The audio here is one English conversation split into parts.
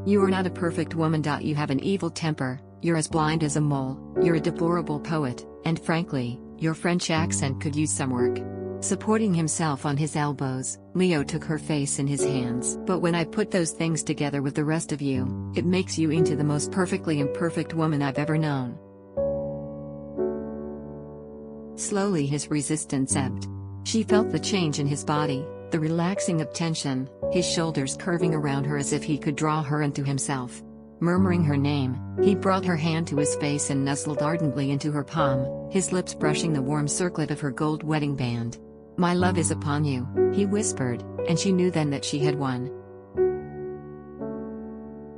You are not a perfect woman. You have an evil temper, you're as blind as a mole, you're a deplorable poet, and frankly, your French accent could use some work. Supporting himself on his elbows, Leo took her face in his hands. But when I put those things together with the rest of you, it makes you into the most perfectly imperfect woman I've ever known. Slowly his resistance ebbed. She felt the change in his body, the relaxing of tension, his shoulders curving around her as if he could draw her into himself. Murmuring her name, he brought her hand to his face and nuzzled ardently into her palm, his lips brushing the warm circlet of her gold wedding band. "My love is upon you," he whispered, and she knew then that she had won.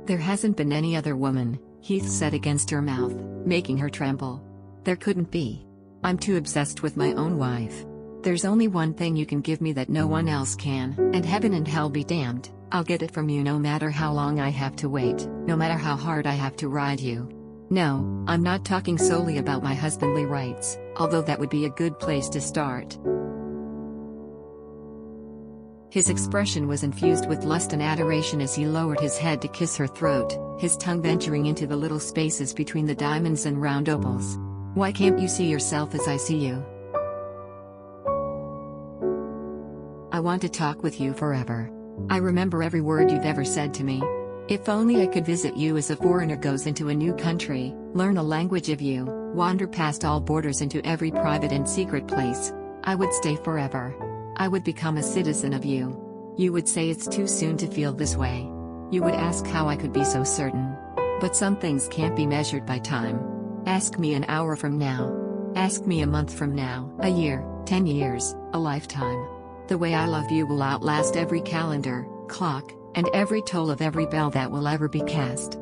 "There hasn't been any other woman," Heath said against her mouth, making her tremble. "There couldn't be. I'm too obsessed with my own wife. There's only one thing you can give me that no one else can, and heaven and hell be damned, I'll get it from you no matter how long I have to wait, no matter how hard I have to ride you. No, I'm not talking solely about my husbandly rights, although that would be a good place to start." His expression was infused with lust and adoration as he lowered his head to kiss her throat, his tongue venturing into the little spaces between the diamonds and round opals. "Why can't you see yourself as I see you? I want to talk with you forever. I remember every word you've ever said to me. If only I could visit you as a foreigner goes into a new country, learn the language of you, wander past all borders into every private and secret place. I would stay forever. I would become a citizen of you. You would say it's too soon to feel this way. You would ask how I could be so certain. But some things can't be measured by time. Ask me an hour from now. Ask me a month from now, a year, 10 years, a lifetime. The way I love you will outlast every calendar, clock, and every toll of every bell that will ever be cast.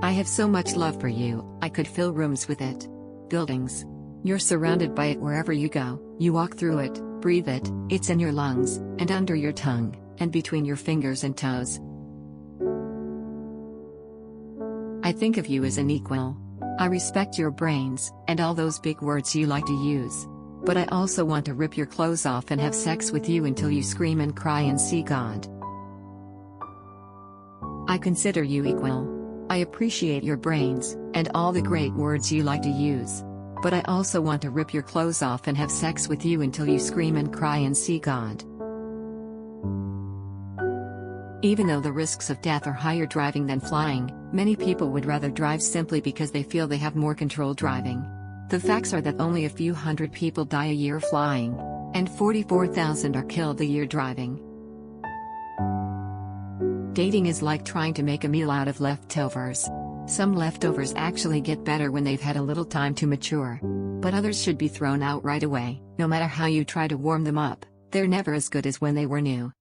I have so much love for you, I could fill rooms with it. Buildings. You're surrounded by it wherever you go, you walk through it, breathe it, it's in your lungs, and under your tongue, and between your fingers and toes. I think of you as an equal. I respect your brains, and all those big words you like to use. But I also want to rip your clothes off and have sex with you until you scream and cry and see God. I consider you equal. I appreciate your brains, and all the great words you like to use. But I also want to rip your clothes off and have sex with you until you scream and cry and see God. Even though the risks of death are higher driving than flying, many people would rather drive simply because they feel they have more control driving. The facts are that only a few hundred people die a year flying, and 44,000 are killed a year driving. Dating is like trying to make a meal out of leftovers. Some leftovers actually get better when they've had a little time to mature. But others should be thrown out right away. No matter how you try to warm them up, they're never as good as when they were new.